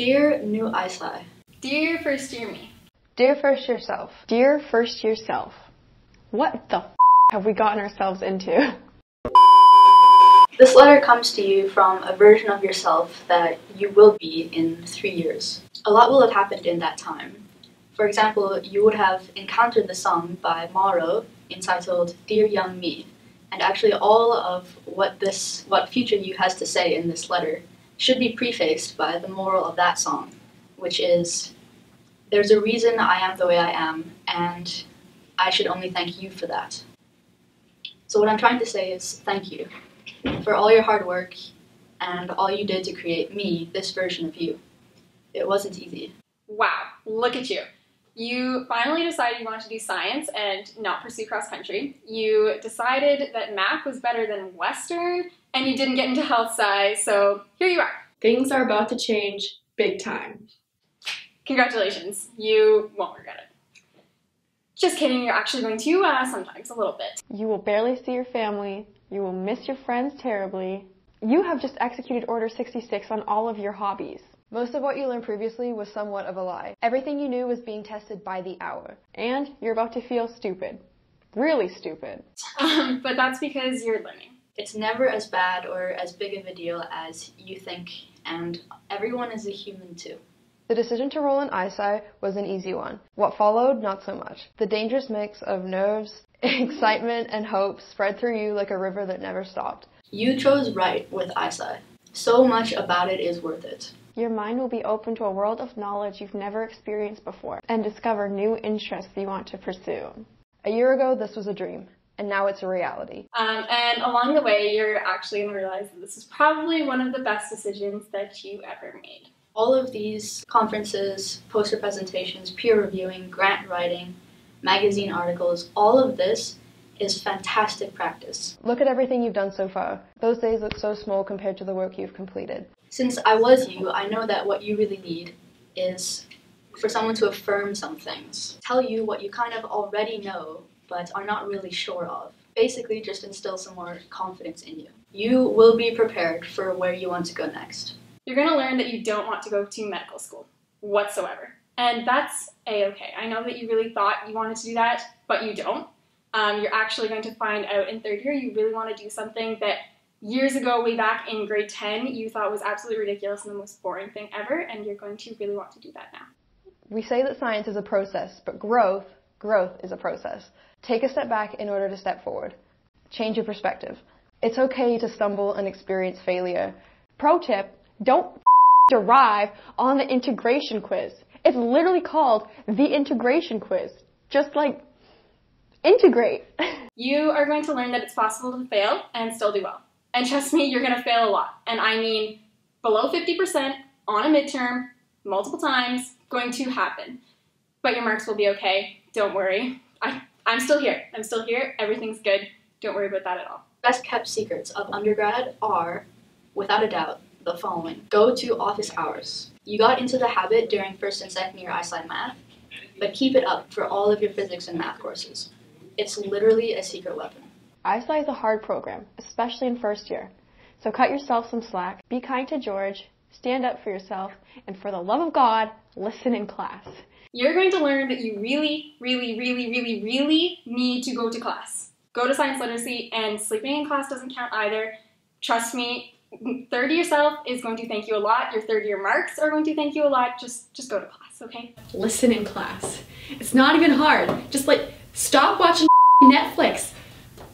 Dear new ISI. Dear first year me. Dear first year self. Dear first year self. What the have we gotten ourselves into? This letter comes to you from a version of yourself that you will be in 3 years. A lot will have happened in that time. For example, you would have encountered the song by Mauro entitled Dear Young Me, and actually all of what future you has to say in this letter should be prefaced by the moral of that song, which is, there's a reason I am the way I am, and I should only thank you for that. So what I'm trying to say is thank you for all your hard work and all you did to create me, this version of you. It wasn't easy. Wow, look at you. You finally decided you wanted to do science and not pursue cross-country. You decided that math was better than Western, and you didn't get into health sci, so here you are. Things are about to change big time. Congratulations, you won't regret it. Just kidding, you're actually going to, sometimes, a little bit. You will barely see your family. You will miss your friends terribly. You have just executed Order 66 on all of your hobbies. Most of what you learned previously was somewhat of a lie. Everything you knew was being tested by the hour. And you're about to feel stupid. Really stupid. But that's because you're learning. It's never as bad or as big of a deal as you think, and everyone is a human too. The decision to roll in ISI was an easy one. What followed, not so much. The dangerous mix of nerves, excitement, and hope spread through you like a river that never stopped. You chose right with ISI. So much about it is worth it. Your mind will be open to a world of knowledge you've never experienced before and discover new interests you want to pursue. A year ago, this was a dream, and now it's a reality. And along the way, you're actually going to realize that this is probably one of the best decisions that you ever made. All of these conferences, poster presentations, peer reviewing, grant writing, magazine articles, all of this is fantastic practice. Look at everything you've done so far. Those days look so small compared to the work you've completed. Since I was you, I know that what you really need is for someone to affirm some things. Tell you what you kind of already know, but are not really sure of. Basically, just instill some more confidence in you. You will be prepared for where you want to go next. You're going to learn that you don't want to go to medical school whatsoever. And that's A-okay. I know that you really thought you wanted to do that, but you don't. You're actually going to find out in third year you really want to do something that years ago, way back in grade 10, you thought was absolutely ridiculous and the most boring thing ever, and you're going to really want to do that now. We say that science is a process, but growth is a process. Take a step back in order to step forward. Change your perspective. It's okay to stumble and experience failure. Pro tip, don't arrive on the integration quiz. It's literally called the integration quiz. Just like, integrate. You are going to learn that it's possible to fail and still do well. And trust me, you're going to fail a lot. And I mean, below 50% on a midterm, multiple times, going to happen. But your marks will be okay. Don't worry. I'm still here. I'm still here. Everything's good. Don't worry about that at all. Best kept secrets of undergrad are, without a doubt, the following. Go to office hours. You got into the habit during first and second year ISI math, but keep it up for all of your physics and math courses. It's literally a secret weapon. ISI is a hard program, especially in first year. So cut yourself some slack, be kind to George, stand up for yourself, and for the love of God, listen in class. You're going to learn that you really need to go to class. Go to science literacy, and sleeping in class doesn't count either. Trust me, third year self is going to thank you a lot. Your third year marks are going to thank you a lot. Just go to class, okay? Listen in class. It's not even hard. Just stop watching Netflix.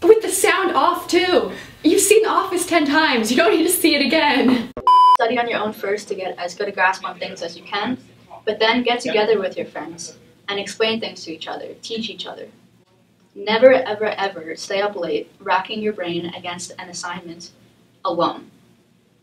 With the sound off too. You've seen The Office 10 times. You don't need to see it again. Study on your own first to get as good a grasp on things as you can, but then get together with your friends and explain things to each other, teach each other. Never ever ever stay up late racking your brain against an assignment alone.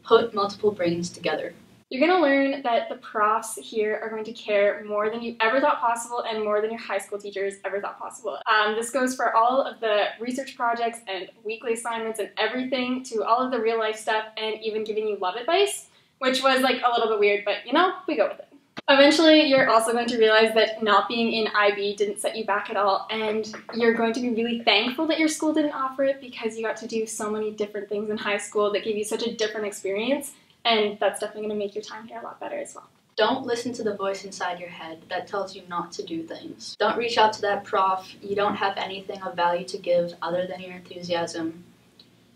Put multiple brains together. You're going to learn that the profs here are going to care more than you ever thought possible and more than your high school teachers ever thought possible. This goes for all of the research projects and weekly assignments and everything, to all of the real life stuff, and even giving you love advice, which was a little bit weird, but you know, we go with it. Eventually, you're also going to realize that not being in IB didn't set you back at all, and you're going to be really thankful that your school didn't offer it, because you got to do so many different things in high school that gave you such a different experience. And that's definitely going to make your time here a lot better as well. Don't listen to the voice inside your head that tells you not to do things. Don't reach out to that prof you don't have anything of value to give other than your enthusiasm.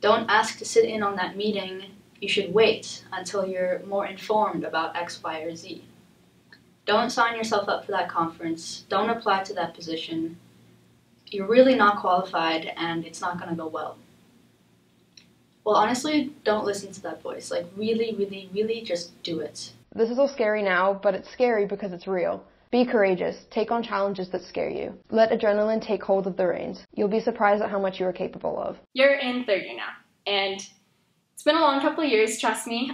Don't ask to sit in on that meeting. You should wait until you're more informed about X, Y, or Z. Don't sign yourself up for that conference. Don't apply to that position. You're really not qualified and it's not going to go well. Well, honestly, don't listen to that voice. Like, really, really, really just do it. This is all scary now, but it's scary because it's real. Be courageous. Take on challenges that scare you. Let adrenaline take hold of the reins. You'll be surprised at how much you are capable of. You're in third year now, and it's been a long couple of years, trust me,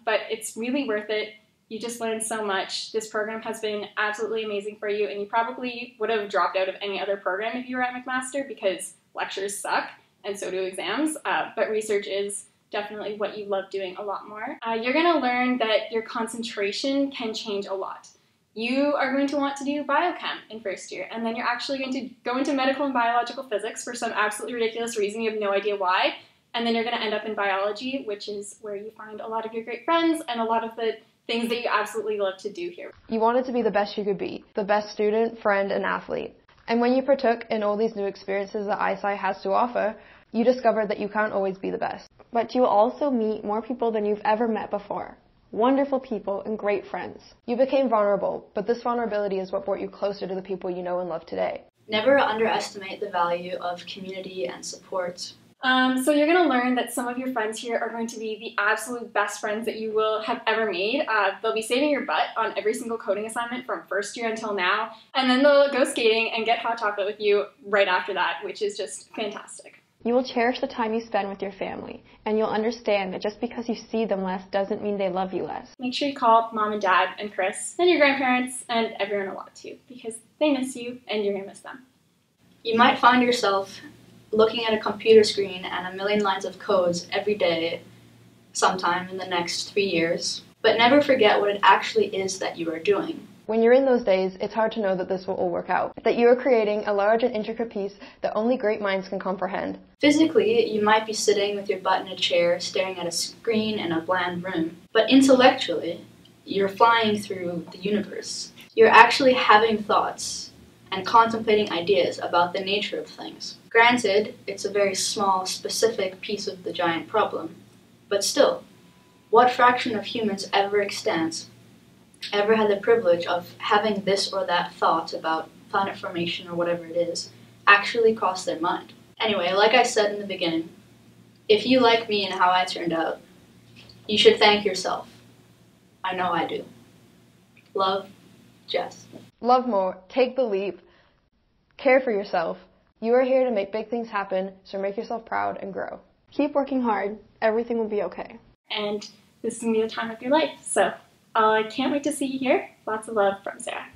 but it's really worth it. You just learned so much. This program has been absolutely amazing for you, and you probably would have dropped out of any other program if you were at McMaster because lectures suck, and so do exams, but research is definitely what you love doing a lot more. You're going to learn that your concentration can change a lot. You are going to want to do biochem in first year, and then you're actually going to go into medical and biological physics for some absolutely ridiculous reason. You have no idea why, and then you're going to end up in biology, which is where you find a lot of your great friends and a lot of the things that you absolutely love to do here. You wanted to be the best you could be, the best student, friend, and athlete. And when you partook in all these new experiences that ISI has to offer, you discovered that you can't always be the best. But you also meet more people than you've ever met before. Wonderful people and great friends. You became vulnerable, but this vulnerability is what brought you closer to the people you know and love today. Never underestimate the value of community and support. So you're going to learn that some of your friends here are going to be the absolute best friends that you will have ever made. They'll be saving your butt on every single coding assignment from first year until now, and then they'll go skating and get hot chocolate with you right after that, which is just fantastic. You will cherish the time you spend with your family, and you'll understand that just because you see them less doesn't mean they love you less. Make sure you call Mom and Dad and Chris and your grandparents and everyone a lot too, because they miss you and you're going to miss them. You might find yourself looking at a computer screen and a million lines of codes every day sometime in the next 3 years, but never forget what it actually is that you are doing. When you're in those days, it's hard to know that this will all work out, that you are creating a large and intricate piece that only great minds can comprehend. Physically, you might be sitting with your butt in a chair, staring at a screen in a bland room, but intellectually, you're flying through the universe. You're actually having thoughts and contemplating ideas about the nature of things. Granted, it's a very small, specific piece of the giant problem, but still, what fraction of humans ever extends ever had the privilege of having this or that thought about planet formation or whatever it is actually cross their mind? Anyway, like I said in the beginning, if you like me and how I turned out, you should thank yourself. I know I do. Love, Jess. Love more, take the leap, care for yourself. You are here to make big things happen, so make yourself proud and grow. Keep working hard. Everything will be okay. And this is going to be the time of your life, so I can't wait to see you here. Lots of love from Sarah.